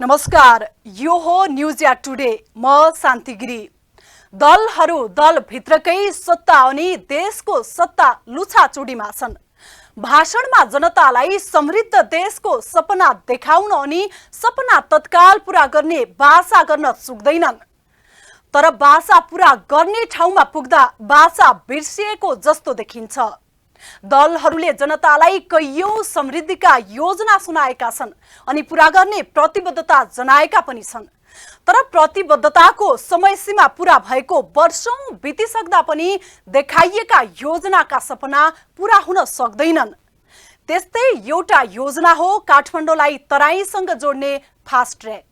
नमस्कार, यो हो न्यूज या टुडे। म शान्ति गिरी। दलहरू दलभित्रकै सत्ता अनि देशको सत्ता लुछाचुडीमा छन्। भाषणमा जनतालाई समृद्ध देशको सपना देखाउन अनि सपना तत्काल पूरा गर्ने बाचा गर्न चुक्दैनन्। तर बाचा पूरा गर्ने ठाउँमा पुग्दा बाचा बिर्सिएको जस्तो देखिन्छ। दलहरूले जनतालाई कैयौं समृद्धिका योजना सुनाएका छन् अनि पूरा गर्ने प्रतिबद्धता जनाएका पनि छन्। तर प्रतिबद्धताको समय सीमा पूरा भएको वर्षौं बितिसक्दा पनि देखाइएका योजनाका सपना पूरा हुन सक्दैनन्। त्यस्तै एउटा योजना हो काठमाडौँलाई तराईसँग जोड्ने फास्ट ट्र्याक।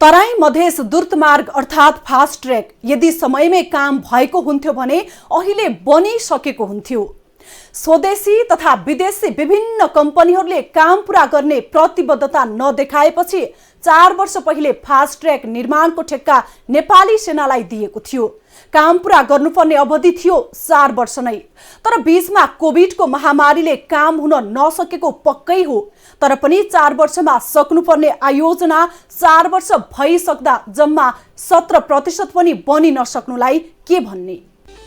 तराई मधेस द्रुत मार्ग अर्थात् फास्ट ट्र्याक यदि समयमै काम भएको हुन्थ्यो भने अहिले बनिसकेको हुन्थ्यो। स्वदेशी तथा विदेशी विभिन्न कम्पनीहरूले काम पूरा गर्ने प्रतिबद्धता नदेखाएपछि 4 वर्ष पहिले फास्ट ट्र्याक निर्माणको ठेक्का नेपाली सेनालाई दिएको थियो। काम पूरा गर्नुपर्ने अवधि थियो 4 वर्ष नै। तर बीचमा कोभिडको महामारीले काम हुन नसकेको पक्कै हो। तर पनि 4 वर्षमा सक्नुपर्ने आयोजना 4 वर्ष भइसक्दा जम्मा 17% पनि बनि नसक्नुलाई के भन्ने।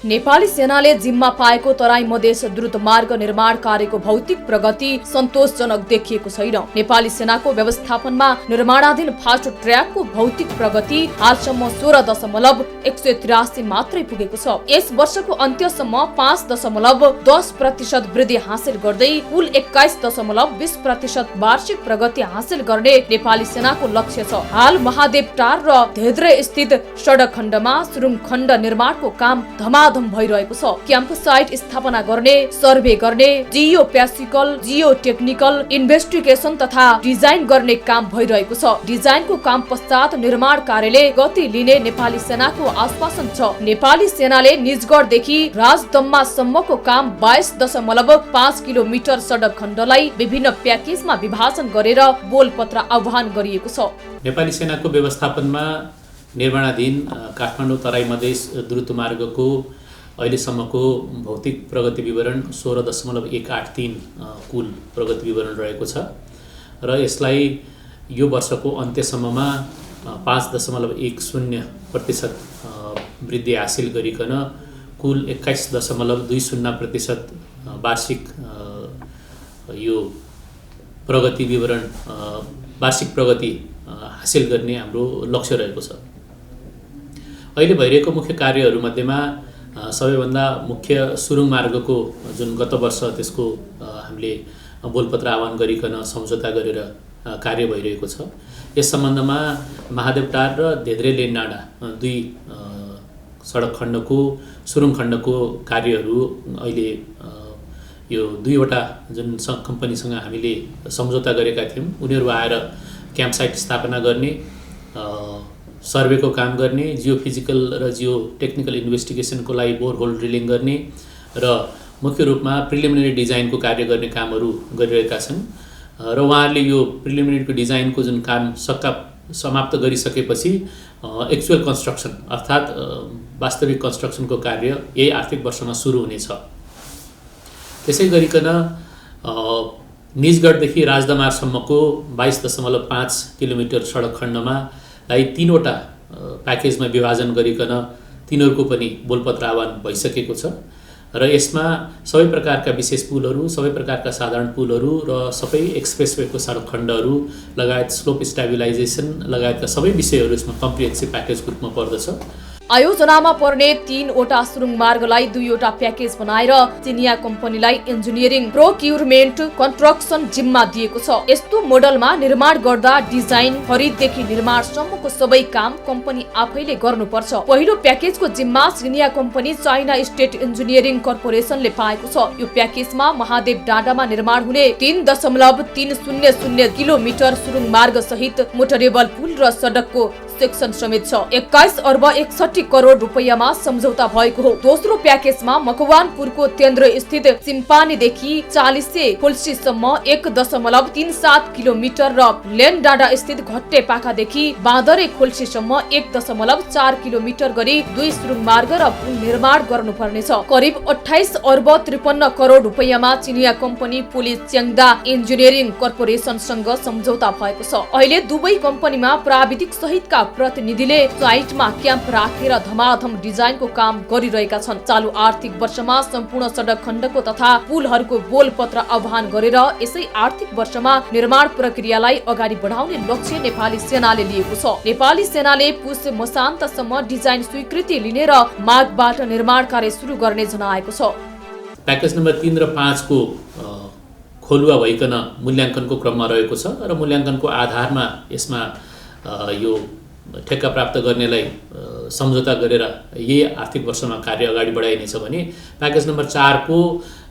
नेपाली सेनाले जिम्मा पाएको तराई मधेस द्रुत मार्ग निर्माण कार्यको भौतिक प्रगति सन्तोषजनक देखिएको छैन। नेपाली सेनाको व्यवस्थापनमा निर्माणाधीन फास्ट ट्र्याकको भौतिक प्रगति हालसम्म 16.183 मात्रै पुगेको छ। यस वर्षको अन्त्यसम्म 5.10% वृद्धि हासिल गर्दै कुल 21.20% वार्षिक प्रगति हासिल गर्ने नेपाली सेनाको लक्ष्य छ। हाल महादेवटार र धेद्रे स्थित सडक खण्डमा सुरुङ खण्ड निर्माणको काम धमाधम भइरहेको छ। क्याम्प साइट स्थापना गर्ने, सर्वे गर्ने, जियो प्यासिकल, जियो टेक्निकल इन्भेस्टिगेसन तथा डिजाइन गर्ने काम भइरहेको छ। डिजाइनको काम पश्चात निर्माण कार्यले गति लिने नेपाली सेनाको आश्वासन छ। नेपाली सेनाले निजगढदेखि राजदम्मासम्मको काम 22.5 किलोमिटर सडक खण्डलाई विभिन्न प्याकेजमा विभाजन गरेर बोलपत्र आह्वान गरिएको छ। नेपाली सेनाको व्यवस्थापनमा निर्माणाधीन काठमाडौँ तराई मधेस द्रुत मार्गको अहिलेसम्मको भौतिक प्रगति विवरण 16.183 कुल प्रगति विवरण रहेको छ र यसलाई यो वर्षको अन्त्यसम्ममा 5.10% वृद्धि हासिल गरिकन कुल 21.20% वार्षिक यो प्रगति विवरण वार्षिक प्रगति हासिल गर्ने हाम्रो लक्ष्य रहेको छ। अहिले भइरहेको मुख्य कार्यहरूमध्येमा सबैभन्दा मुख्य सुरुङ मार्गको जुन गत वर्ष त्यसको हामीले बोलपत्र आह्वान गरिकन सम्झौता गरेर कार्य भइरहेको छ। यस सम्बन्धमा महादेवटार र धेद्रे लेन डाँडा दुई सडक खण्डको सुरुङ खण्डको कार्यहरू अहिले यो दुईवटा जुन कम्पनीसँग हामीले सम्झौता गरेका थियौँ उनीहरू आएर क्याम्प साइट स्थापना गर्ने, सर्वेको काम गर्ने, जियो फिजिकल र जियो टेक्निकल इन्भेस्टिगेसनको लागि बोरहोल ड्रिलिङ गर्ने र मुख्य रूपमा प्रिलिमिनरी डिजाइनको कार्य गर्ने कामहरू गरिरहेका छन्। र उहाँहरूले यो प्रिलिमिनरीको डिजाइनको जुन काम समाप्त गरिसकेपछि एक्चुअल कन्स्ट्रक्सन अर्थात् वास्तविक कन्स्ट्रक्सनको कार्य यही आर्थिक वर्षमा सुरु हुनेछ। त्यसै गरिकन निजगढदेखि राजदमारसम्मको 22.5 किलोमिटर सडक खण्डमा लाई 3वटा प्याकेजमा विभाजन गरिकन तिनीहरूको पनि बोलपत्र आह्वान भइसकेको छ र यसमा सबै प्रकारका विशेष पुलहरू, सबै प्रकारका साधारण पुलहरू र सबै एक्सप्रेसवेको सडक खण्डहरू लगायत स्लोप स्टेबिलाइजेसन लगायतका सबै विषयहरू यसमा कम्प्रिहेन्सिभ प्याकेजको रूपमा पर्दछ। आयोजनामा पर्ने 3वटा सुरुङ मार्गलाई 2वटा प्याकेज बनाएर चिनिया कम्पनीलाई इन्जिनियरिङ प्रोक्युरमेन्ट कन्स्ट्रक्सन जिम्मा दिएको छ। यस्तो मोडलमा निर्माण गर्दा डिजाइन, खरिददेखि निर्माणसम्मको सबै काम कम्पनी आफैले गर्नुपर्छ। पहिलो प्याकेजको जिम्मा चिनिया कम्पनी चाइना स्टेट इन्जिनियरिङ कर्पोरेसनले पाएको छ। यो प्याकेजमा महादेव डाँडामा निर्माण हुने 3.300 किलोमिटर सुरुङ मार्ग सहित मोटरेबल पुल र सडकको सेक्सन समेत छ। 21 अर्ब 61 करोड रुपैयाँमा सम्झौता भएको हो। दोस्रो प्याकेजमा मकवानपुरको केन्द्र स्थित सिम्पानीदेखि 40 खोल्सीसम्म 1.37 किलोमिटर र लेन डाँडा स्थित घट्टे पाखादेखि बाँदरे खोल्सीसम्म 1.4 किलोमिटर गरी 2 सुरुङ मार्ग र पुल निर्माण गर्नुपर्नेछ। करिब 28 अर्ब 53 करोड रुपैयाँमा चिनिया कम्पनी पुलिस च्याङ्दा इन्जिनियरिङ कर्पोरेसनसँग सम्झौता भएको छ। अहिले दुवै कम्पनीमा प्राविधिक सहितका प्रतिनिधिले साइटमा क्याम्प राखेर धमाधम डिजाइनको काम गरिरहेका छन्। चालु आर्थिक वर्षमा सम्पूर्ण सडक खण्डको तथा पुलहरूको बोलपत्र आह्वान गरेर यसै आर्थिक वर्षमा निर्माण प्रक्रियालाई अगाडि बढाउने लक्ष्य नेपाली सेनाले लिएको छ। नेपाली सेनाले पुष मसान्तसम्म डिजाइन स्वीकृति लिने र माघबाट निर्माण कार्य सुरु गर्ने जनाएको छ। प्याकेज नम्बर 3 र 5 को खोलुवा भइकन मूल्याङ्कनको क्रममा रहेको छ र मूल्याङ्कनको आधारमा यसमा यो ठेक्का प्राप्त गर्नेलाई सम्झौता गरेर यही आर्थिक वर्षमा कार्य अगाडि बढाइनेछ भने प्याकेज नम्बर 4 को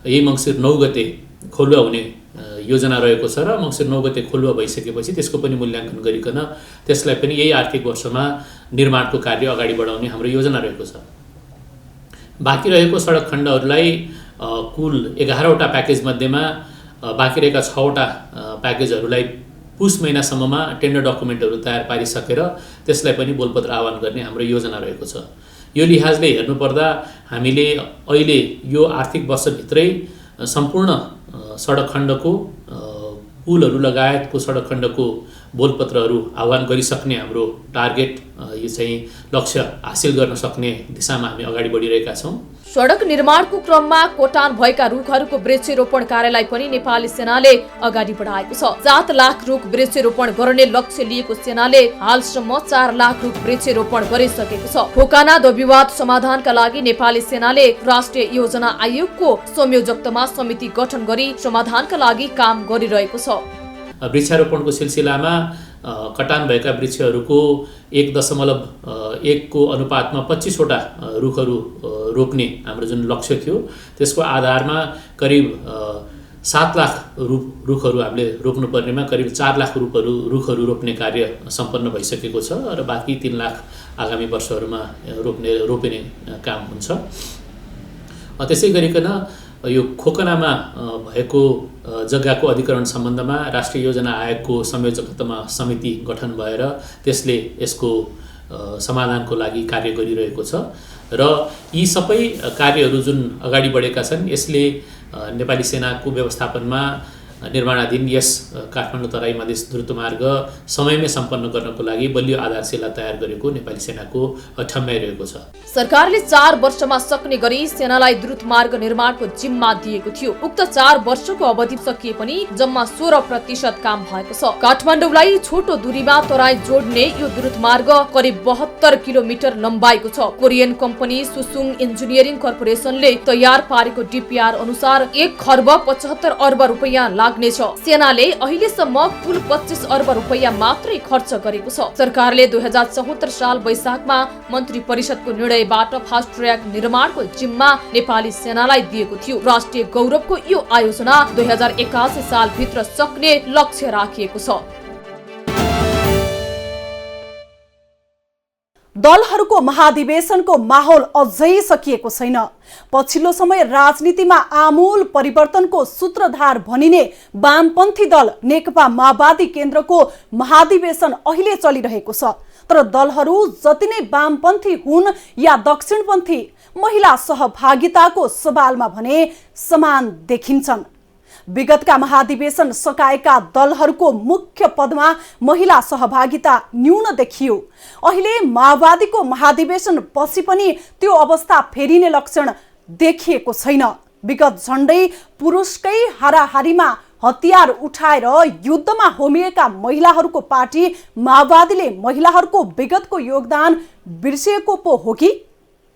यही मङ्सिर 9 गते खोलुवा हुने योजना रहेको छ र मङ्सिर 9 गते खोलुवा भइसकेपछि त्यसको पनि मूल्याङ्कन गरिकन त्यसलाई पनि यही आर्थिक वर्षमा निर्माणको कार्य अगाडि बढाउने हाम्रो योजना रहेको छ। बाँकी रहेको सडक खण्डहरूलाई कुल 11वटा प्याकेज मध्येमा बाँकी रहेका 6वटा प्याकेजहरूलाई पुष महिनासम्ममा टेन्डर डकुमेन्टहरू तयार पारिसकेर त्यसलाई पनि बोलपत्र आह्वान गर्ने हाम्रो योजना रहेको छ। यो लिहाजले हेर्नुपर्दा हामीले अहिले यो आर्थिक वर्षभित्रै सम्पूर्ण सडक खण्डको पुलहरू लगायतको सडक खण्डको बोलपत्रहरू आह्वान गरिसक्ने हाम्रो टार्गेट यो चाहिँ लक्ष्य हासिल गर्न सक्ने दिशामा हामी अगाडि बढिरहेका छौँ। सडक निर्माणको क्रममा कोटान भएका रुखहरूको वृक्षरोपण कार्यलाई पनि नेपाली सेनाले अगाडि बढाएको छ। 7 लाख रुख वृक्षरोपण गर्ने लक्ष्य लिएको सेनाले हालसम्म 4 लाख रुख वृक्षरोपण गरिसकेको छ। ठोकाना विवाद समाधानका लागि नेपाली सेनाले राष्ट्रिय योजना आयोगको संयोजकत्वमा समिति गठन गरी समाधानका लागि काम गरिरहेको छ। वृक्षारोपणको सिलसिलामा कटान भएका वृक्षहरूको 1.1 को अनुपातमा 25वटा रुखहरू रोप्ने हाम्रो जुन लक्ष्य थियो त्यसको आधारमा करिब 7 लाख रुखहरू हामीले रोप्नुपर्नेमा करिब 4 लाख रुखहरू रोप्ने कार्य सम्पन्न भइसकेको छ र बाँकी 3 लाख आगामी वर्षहरूमा रोपिने काम हुन्छ। त्यसै गरिकन यो खोकनामा भएको जग्गाको अधिग्रहण सम्बन्धमा राष्ट्रिय योजना आयोगको संयोजकत्वमा समिति गठन भएर त्यसले यसको समाधानको लागि कार्य गरिरहेको छ र यी सबै कार्यहरू जुन अगाडि बढेका छन् यसले नेपाली सेनाको व्यवस्थापनमा निर्माणाधीन यस काठमाडौँ तराई मधेस द्रुतमार्ग समयमै सम्पन्न गर्नको लागि बलियो आधारशिला तयार गरेको नेपाली सेनाको ठम्याइरहेको छ। सरकारले 4 वर्षमा सक्ने गरी सेनालाई द्रुतमार्ग निर्माणको जिम्मा दिएको थियो। उक्त 4 वर्षको अवधि सकिए पनि जम्मा 16% काम भएको छ। काठमाडौँलाई छोटो दूरीमा तराई जोड्ने यो द्रुतमार्ग करिब 72 किलोमिटर लम्बाइको छ। कोरियन कम्पनी सुसुङ इन्जिनियरिङ कर्पोरेसनले तयार पारेको डिपिआर अनुसार 1.75 अर्ब रुपैयाँ लाग्नेछ। सेनाले अहिलेसम्म कुल 25 अर्ब रुपैयाँ मात्रै खर्च गरेको छ। सरकारले 2074 साल वैशाखमा मन्त्री परिषदको निर्णयबाट फास्ट ट्र्याक निर्माणको जिम्मा नेपाली सेनालाई दिएको थियो। राष्ट्रिय गौरवको यो आयोजना 2081 साल भित्र सक्ने लक्ष्य राखिएको छ। दलहरूको महाधिवेशनको माहौल अझै सकिएको छैन। पछिल्लो समय राजनीतिमा आमूल परिवर्तनको सूत्रधार भनिने वामपन्थी दल नेकपा माओवादी केन्द्रको महाधिवेशन अहिले चलिरहेको छ। तर दलहरू जति नै वामपन्थी हुन् या दक्षिणपन्थी, महिला सहभागिताको सवालमा भने समान देखिन्छन्। विगतका महाधिवेशन सकाएका दलहरूको मुख्य पदमा महिला सहभागिता न्यून देखियो। अहिले माओवादीको महाधिवेशन पछि पनि त्यो अवस्था फेरिने लक्षण देखिएको छैन। विगत झण्डै पुरुषकै हाराहारीमा हतियार उठाएर युद्धमा होमिएका महिलाहरूको पार्टी माओवादीले महिलाहरूको विगतको योगदान बिर्सिएको पो हो कि?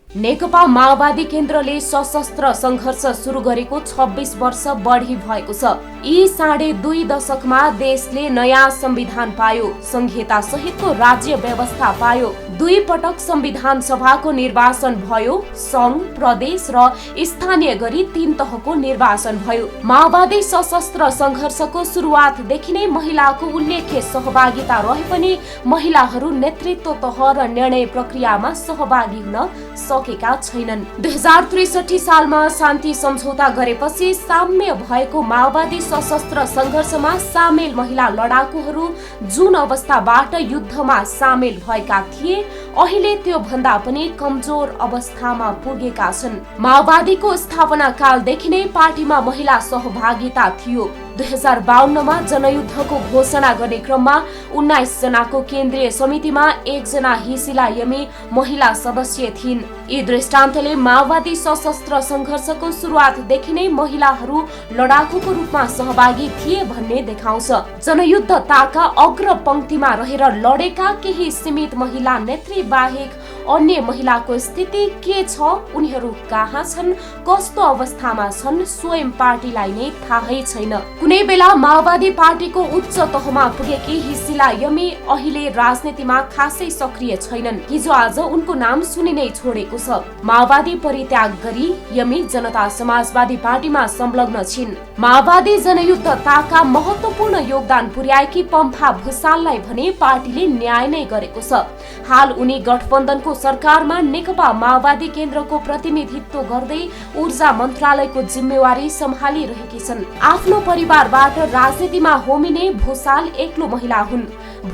नेकपा माओवादी केन्द्रले सशस्त्र सङ्घर्ष सुरु गरेको 26 वर्ष बढी भएको छ। यी 2.5 दशकमा देशले नयाँ संविधान पायो, संहिता सहितको राज्य व्यवस्था पायो, दुई पटक संविधान सभाको निर्वाचन भयो। संघ, प्रदेश र स्थानीय गरी 3 तहको निर्वाचन भयो। माओवादी सशस्त्र संघर्षको सुरुवातदेखि नै महिलाको उल्लेख्य सहभागिता रहे पनि महिलाहरू नेतृत्व तह र निर्णय प्रक्रियामा सहभागी हुन सकेका छैनन्। 2063 सालमा शान्ति सम्झौता गरेपछि साम्य भएको माओवादी सशस्त्र संघर्षमा सामेल महिला लडाकुहरू जुन अवस्थाबाट युद्धमा सामेल भएका थिए अहिले त्यो भन्दा पनि कमजोर अवस्थामा पुगेका छन्। माओवादीको स्थापना कालदेखि नै पार्टीमा महिला सहभागिता थियो। 2052 मा जनयुद्धको घोषणा गर्ने क्रममा 19 जनाको केन्द्रीय समितिमा 1 जना हिसिला यमी महिला सदस्य थिइन्। यी दृष्टान्तले माओवादी सशस्त्र संघर्षको सुरुवातदेखि नै महिलाहरू लडाकुको रूपमा सहभागी थिए भन्ने देखाउँछ। जनयुद्धताका अग्र पंक्तिमा रहेर लडेका केही सीमित महिला नेत्री बाहेक अन्य महिलाको स्थिति के छ, उनीहरू कहाँ छन्, कस्तो अवस्थामा छन्, स्वयं पार्टीलाई नै थाहै छैन। कुनै बेला माओवादी पार्टीको उच्च तहमा पुगेकी हिसिला यमी अहिले राजनीतिमा खासै सक्रिय छैनन्। हिजो आज उनको नाम सुनिनै छोडेको छ। माओवादी परित्याग गरी यमी जनता समाजवादी पार्टीमा संलग्न छिन्। माओवादी जनयुद्धताका महत्वपूर्ण योगदान पुर्याएकी पम्फा भुसाललाई भने पार्टीले न्याय नै गरेको छ। हाल उनी गठबन्धनको सरकारमा नेकपा माओवादी केन्द्रको प्रतिनिधित्व गर्दै ऊर्जा मन्त्रालयको जिम्मेवारी सम्हालिरहेकी छन्। आफ्नो परिवारबाट राजनीतिमा होमिने भुसाल एक्लो महिला हुन्।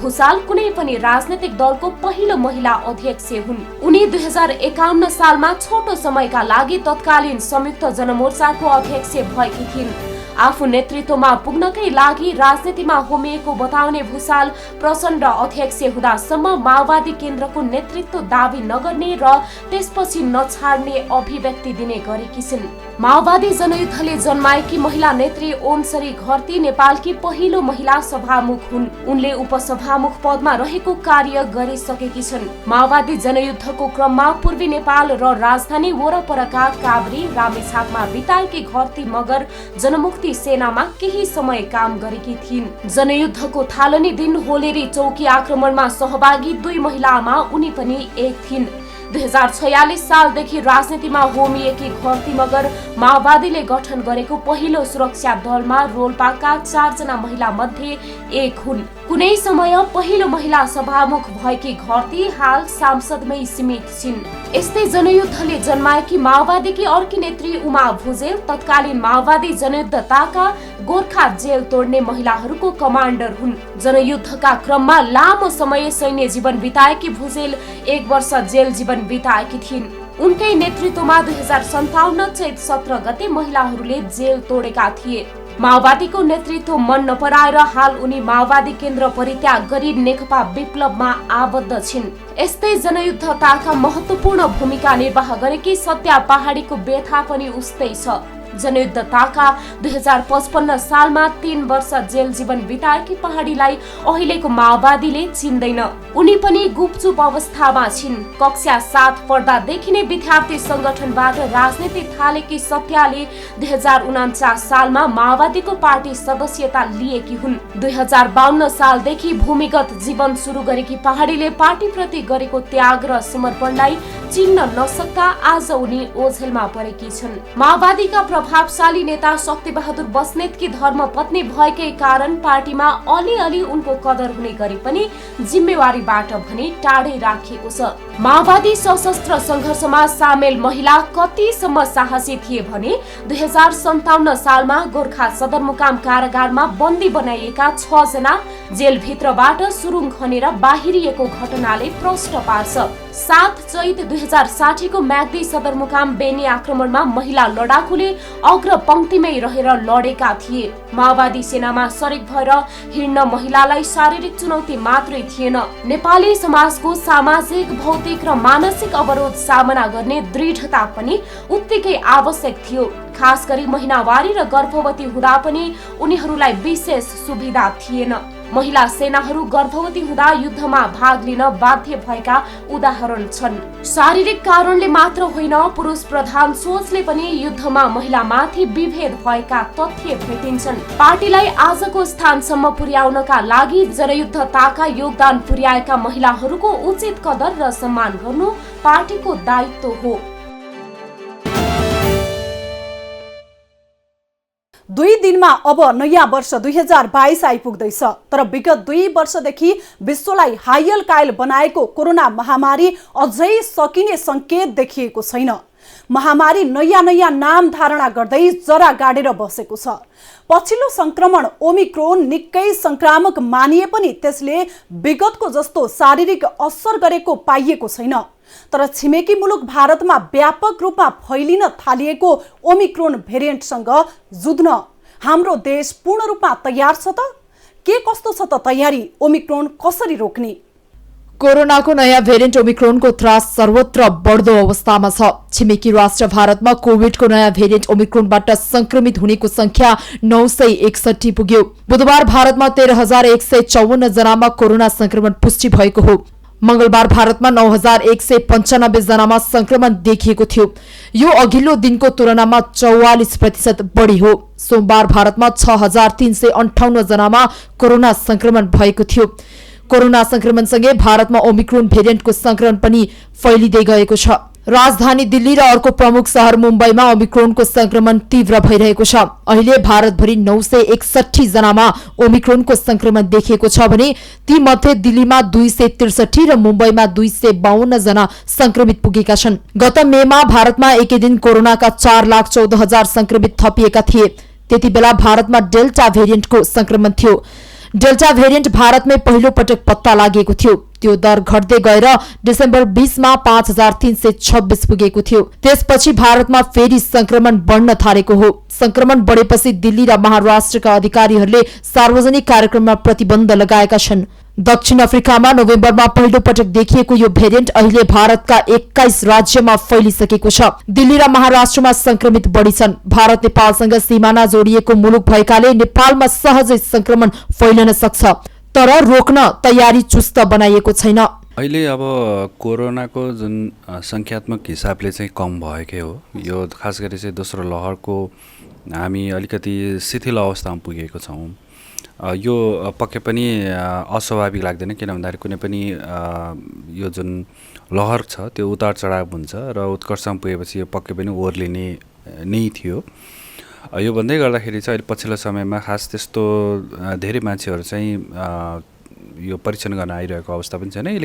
भुसाल कुनै पनि राजनैतिक दलको पहिलो महिला अध्यक्ष हुन्। उनी 2051 सालमा छोटो समयका लागि तत्कालीन संयुक्त जनमोर्चाको अध्यक्ष भएकी थिइन्। आफू नेतृत्वमा पुग्नकै लागि राजनीतिमा होमिएको बताउने भुसाल प्रचण्ड अध्यक्ष हुँदासम्म माओवादी केन्द्रको नेतृत्व दावी नगर्ने र त्यसपछि नछाड्ने अभिव्यक्ति दिने गरेकी छिन्। माओवादी जनयुद्धले जन्माएकी महिला नेत्री ओन्सरी घरती नेपालकी पहिलो महिला सभामुख हुन्। उनले उपसभामुख पदमा रहेको कार्य गरिसकेकी छन्। माओवादी जनयुद्धको क्रममा पूर्वी नेपाल र राजधानी वरपरका काभ्री, रामेछापमा बिताएकी घरती मगर जनमुक्ति सेनामा केही समय काम गरेकी थिइन्। जनयुद्धको थालनी दिन होलेरी चौकी आक्रमणमा सहभागी 2 महिलामा उनी पनि एक थिइन्। 2046 सालदेखि राजनीतिमा होमिएकी घरती मगर माओवादीले गठन गरेको पहिलो सुरक्षा दलमा रोल्पाका 4 जना महिला मध्ये एक हुन्। कुनै समय पहिलो महिला सभामुख भएकी घरती हाल सांसदमै सीमित छिन्। यस्तै जनयुद्धले जन्माएकी माओवादीकी अर्की नेत्री उमा भुजेल तत्कालीन माओवादी जनयुद्धताका गोर्खा जेल तोड्ने महिलाहरूको कमान्डर हुन्। जनयुद्धका क्रममा लामो समय सैन्य जीवन बिताएकी भुजेल 1 वर्ष जेल जीवन बिताएकी थिइन्। उनकै नेतृत्वमा 2057 चैत 17 गते महिलाहरूले जेल तोडेका थिए। माओवादीको नेतृत्व मन नपराएर हाल उनी माओवादी केन्द्र परित्याग गरी नेकपा विप्लवमा आबद्ध छिन्। यस्तै जनयुद्धताका महत्वपूर्ण भूमिका निर्वाह गरेकी सत्या पहाडीको व्यथा पनि उस्तै छ। जनयुद्धताका 2055 सालमा 3 वर्ष जेल जीवन बिताएकी पहाडीलाई अहिलेको माओवादीले चिन्दैन। उनी पनि गुपचुप अवस्थामा छिन्। कक्षा 7 पढ्दादेखि नै विद्यार्थी संगठनबाट राजनीति थालेकी सत्याले 2049 सालमा माओवादीको पार्टी सदस्यता लिएकी हुन्। 2052 सालदेखि भूमिगत जीवन सुरु गरेकी पहाडीले पार्टीप्रति गरेको त्याग र समर्पणलाई चिन्न नसक्दा आज उनी ओझेलमा परेकी छन्। माओवादीका प्रभावशाली नेता शक्तिबहादुर बस्नेतकी धर्मपत्नी भएकै कारण पार्टीमा अलिअलि उनको कदर हुने गरे पनि जिम्मेवारीबाट भने टाढै राखिएको छ। माओवादी सशस्त्र संघर्षमा सामेल महिला कतिसम्म साहसी थिए भने 2057 सालमा गोर्खा सदरमुकाम कारागारमा बन्दी बनाइएका 6 जना जेलभित्रबाट सुरुङ खनेर बाहिरिएको घटनाले प्रष्ट पार्छ। 7 चैत 2060 को म्याग्दी सदरमुकाम बेनी आक्रमणमा महिला लडाकुले अग्र पंक्तिमै रहेर लडेका थिए। माओवादी सेनामा सरिक भएर हिँड्न महिलालाई शारीरिक चुनौती मात्रै थिएन, नेपाली समाजको सामाजिक, भौतिक र मानसिक अवरोध सामना गर्ने दृढता पनि उत्तिकै आवश्यक थियो। खास गरी महिनावारी र गर्भवती हुँदा पनि उनीहरूलाई विशेष सुविधा थिएन। महिला सेनाहरू गर्भवती हुँदा युद्धमा भाग लिन बाध्य भएका उदाहरण छन्। शारीरिक कारणले मात्र होइन, पुरुष प्रधान सोचले पनि युद्धमा महिलामाथि विभेद भएका तथ्य भेटिन्छन्। पार्टीलाई आजको स्थानसम्म पुर्याउनका लागि जनयुद्धताका योगदान पुर्याएका महिलाहरूको उचित कदर र सम्मान गर्नु पार्टीको दायित्व हो। 2 दिनमा अब नयाँ वर्ष 2022 आइपुग्दैछ। तर विगत 2 वर्षदेखि विश्वलाई हायल कायल बनाएको कोरोना महामारी अझै सकिने संकेत देखिएको छैन। महामारी नयाँ नाम धारणा गर्दै जरा गाडेर बसेको छ। पछिल्लो संक्रमण ओमिक्रोन निकै संक्रामक मानिए पनि त्यसले विगतको जस्तो शारीरिक असर गरेको पाइएको छैन। तर छिमेकी मुलुक भारतमा व्यापक रूपमा फैलिन थालिएको ओमिक्रोन भेरिएन्टसँग जुध्न हाम्रो देश पूर्ण रूपमा तयार छ त? के कस्तो छ त तयारी? ओमिक्रोन कसरी रोक्ने? कोरोनाको नयाँ भेरिएन्ट ओमिक्रोनको त्रास सर्वत्र बढ्दो अवस्थामा छ। छिमेकी राष्ट्र भारतमा कोभिडको नयाँ भेरिएन्ट ओमिक्रोनबाट संक्रमित हुनेको संख्या 961 पुग्यो। बुधबार भारतमा 13,154 जनामा कोरोना संक्रमण पुष्टि भएको हो। मंगलबार भारतमा 9,195 जनामा संक्रमण देखिएको थियो। यो अघिल्लो दिनको तुलनामा 44% बढी हो। सोमबार भारतमा 6,358 जनामा कोरोना संक्रमण भएको थियो। कोरोना संक्रमणसँगै भारतमा ओमिक्रोन भेरिएन्टको संक्रमण पनि फैलिँदै गएको छ। राजधानी दिल्ली र अर्को प्रमुख शहर मुम्बईमा ओमिक्रोनको संक्रमण तीव्र भइरहेको छ। अहिले भारतभरि 961 जनामा ओमिक्रोनको संक्रमण देखिएको छ भने ती मध्ये दिल्लीमा 263 र मुम्बईमा 252 जना संक्रमित पुगेका छन्। गत मेमा भारतमा एकै दिन कोरोनाका 4,14,000 संक्रमित थपिएका थिए। त्यति बेला भारतमा डेल्टा भेरिएन्टको संक्रमण थियो। डेल्टा भेरिएन्ट भारतमै पहिलो पटक पत्ता लागेको थियो। त्यो दर घट्दै गएर डिसेम्बर 20 मा 5,326 पुगेको थियो। त्यसपछि भारतमा फेरि संक्रमण बढ्न थालेको हो। संक्रमण बढेपछि दिल्ली र महाराष्ट्रका अधिकारीहरूले सार्वजनिक कार्यक्रममा प्रतिबन्ध लगाएका छन्। दक्षिण अफ्रिकामा नोभेम्बरमा पहिलो पटक देखिएको यो भेरिएन्ट अहिले भारतका 21 राज्यमा फैलिसकेको छ। दिल्ली र महाराष्ट्रमा संक्रमित बढी छन्। भारत नेपालसँग सिमाना जोडिएको मुलुक भएकाले नेपालमा सहजै संक्रमण फैलन सक्छ। तर रोक्न तयारी चुस्त बनाइएको छैन। अहिले अब कोरोनाको जुन संख्यात्मक हिसाबले चाहिँ कम भएकै हो। यो खास गरी चाहिँ दोस्रो लहरको हामी अलिकति शिथिल अवस्थामा पुगेको छौँ। यो पक्कै पनि अस्वाभाविक लाग्दैन, किन भन्दाखेरि कुनै पनि यो जुन लहर छ त्यो उतार चढाव हुन्छ र उत्कर्षमा पुगेपछि यो पक्कै पनि ओर्लिने नै थियो। यो भन्दै गर्दाखेरि चाहिँ अहिले पछिल्लो समयमा खास त्यस्तो धेरै मान्छेहरू चाहिँ यो परीक्षण गर्न आइरहेको अवस्था पनि छैन।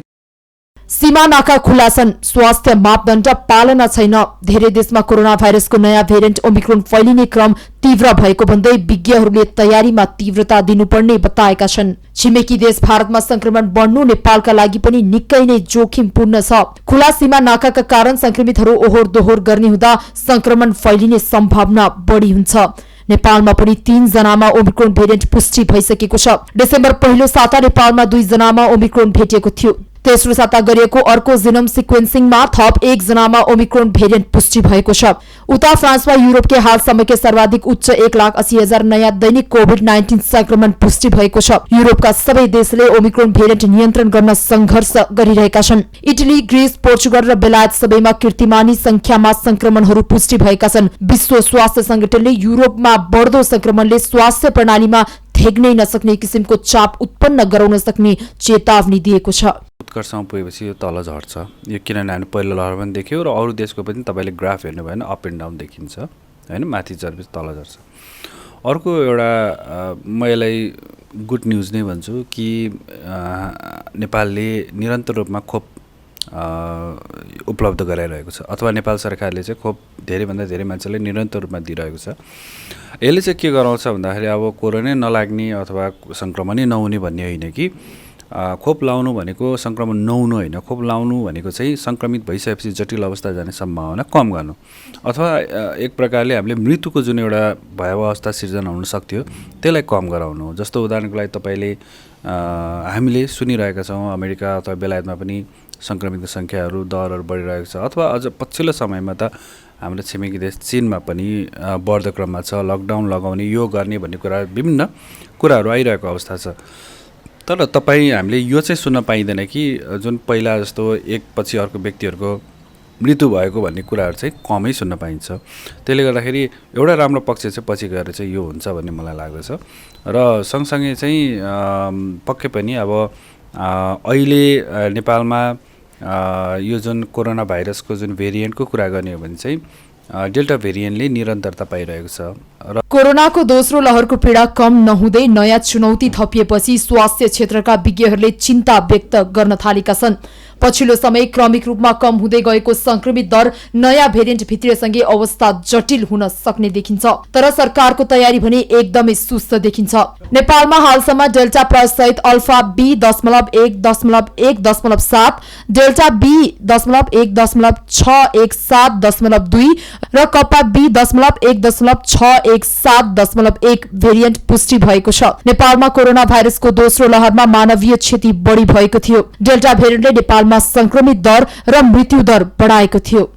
सीमा नाका खुला छन्, स्वास्थ्य मापदण्ड पालना छैन। धेरै देशमा कोरोना भाइरसको नयाँ भेरिएन्ट ओमिक्रोन फैलिने क्रम तीव्र भएको भन्दै विज्ञहरूले तयारीमा तीव्रता दिनुपर्ने बताएका छन्। छिमेकी देश भारतमा संक्रमण बढ्नु नेपालका लागि पनि निकै नै जोखिमपूर्ण छ। खुला सीमा नाकाका कारण संक्रमितहरू ओहोर दोहोर गर्ने हुँदा संक्रमण फैलिने सम्भावना बढी हुन्छ। नेपालमा पनि 3 जनामा ओमिक्रोन भेरिएन्ट पुष्टि भइसकेको छ। डिसेम्बर पहिलो साता नेपालमा 2 जनामा ओमिक्रोन भेटिएको थियो। तेस्रो साता गरिएको अर्को जिनोम सिक्वेन्सिङमा थप 1 जनामा ओमिक्रोन भेरिएन्ट पुष्टि भएको छ। उता फ्रान्समा युरोपकै हालसम्मकै सर्वाधिक उच्च 1,80,000 नयाँ दैनिक कोभिड-19 संक्रमण पुष्टि भएको छ। युरोपका सबै देशले ओमिक्रोन भेरिएन्ट नियन्त्रण गर्न संघर्ष गरिरहेका छन्। इटली, ग्रीस, पोर्चुगल र बेलायत सबैमा कीर्तिमानी संख्यामा संक्रमणहरू पुष्टि भएका छन्। विश्व स्वास्थ्य संगठनले युरोपमा बढ्दो संक्रमणले स्वास्थ्य प्रणालीमा थेग्नै नसक्ने किसिमको चाप उत्पन्न गराउन सक्ने चेतावनी दिएको छ। उत्कर्षमा पुगेपछि यो तल झर्छ। यो किनभने हामी पहिलो लहर पनि देख्यौँ र अरू देशको पनि तपाईँले ग्राफ हेर्नु भयो भने अप एन्ड डाउन देखिन्छ होइन, माथि झरेपछि तल झर्छ। अर्को एउटा म यसलाई गुड न्युज नै भन्छु कि नेपालले निरन्तर रूपमा खोप उपलब्ध गराइरहेको छ, अथवा नेपाल सरकारले चाहिँ खोप धेरैभन्दा धेरै मान्छेलाई निरन्तर रूपमा दिइरहेको छ। यसले चाहिँ के गराउँछ भन्दाखेरि अब कोरोनै नलाग्ने अथवा सङ्क्रमणै नहुने भन्ने होइन कि खोप लाउनु भनेको सङ्क्रमण नहुनु होइन। खोप लाउनु भनेको चाहिँ सङ्क्रमित भइसकेपछि जटिल अवस्था जाने सम्भावना कम गर्नु, अथवा एक प्रकारले हामीले मृत्युको जुन एउटा भयावह अवस्था सिर्जना हुन सक्थ्यो त्यसलाई कम गराउनु। जस्तो उदाहरणको लागि तपाईँले हामीले सुनिरहेका छौँ अमेरिका अथवा बेलायतमा पनि सङ्क्रमितको सङ्ख्याहरू दरहरू बढिरहेको छ, अथवा अझ पछिल्लो समयमा त हाम्रो छिमेकी देश चीनमा पनि बढ्दो क्रममा छ। लकडाउन लगाउने, यो गर्ने भन्ने कुरा, विभिन्न कुराहरू आइरहेको अवस्था छ। तर तपाईँ हामीले यो चाहिँ सुन्न पाइँदैन कि जुन पहिला जस्तो एकपछि अर्को व्यक्तिहरूको मृत्यु भएको भन्ने कुराहरू चाहिँ कमै सुन्न पाइन्छ। त्यसले गर्दाखेरि एउटा राम्रो पक्ष चाहिँ पछि गएर चाहिँ यो हुन्छ भन्ने मलाई लाग्दछ। र सँगसँगै चाहिँ पक्कै पनि अब अहिले नेपालमा यो जुन कोरोना भाइरसको जुन भेरिएन्टको कुरा गर्ने हो भने चाहिँ डेल्टा भेरिएन्टले निरन्तरता पाइरहेको छ। र कोरोनाको दोस्रो लहरको पीडा कम नहुँदै नयाँ चुनौती थपिएपछि स्वास्थ्य क्षेत्रका विज्ञहरूले चिन्ता व्यक्त गर्न थालेका छन्। पछिल्लो समय क्रमिक रूपमा कम हुँदै गएको संक्रमित दर नयाँ भेरिएन्ट भित्रिएसँगै अवस्था जटिल हुन सक्ने देखिन्छ। तर सरकारको तयारी भने एकदमै सुस्त देखिन्छ। नेपालमा हालसम्म डेल्टा प्लस सहित अल्फा B.1.1.7, डेल्टा B.1.617.2 र कप्पा B.1.617.1 भेरिएन्ट पुष्टि भएको छ। नेपालमा कोरोना भाइरसको दोस्रो लहरमा मानवीय क्षति बढी भएको थियो। डेल्टा भेरिएन्टले नेपालमा संक्रमित दर र मृत्यु दर बढाएको थियो।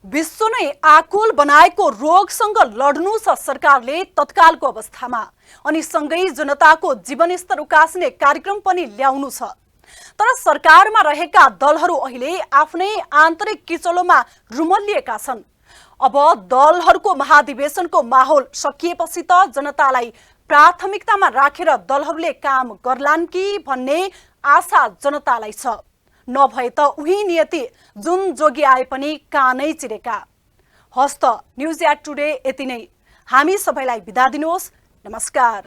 विश्व नै आकुल बनाएको रोगसँग लड्नु छ सरकारले तत्कालको अवस्थामा, अनि सँगै जनताको जीवनस्तर उकास्ने कार्यक्रम पनि ल्याउनु छ। तर सरकारमा रहेका दलहरू अहिले आफ्नै आन्तरिक किचलोमा रुमल्लिएका छन्। अब दलहरूको महाधिवेशनको माहौल सकिएपछि त जनतालाई प्राथमिकतामा राखेर दलहरूले काम गर्लान् कि भन्ने आशा जनतालाई छ। नभए त उही नियति जुन जोगी आए पनि कानै चिरेका। हस्त न्युज एट टुडे यति नै। हामी सबैलाई बिदा दिनुहोस्। नमस्कार।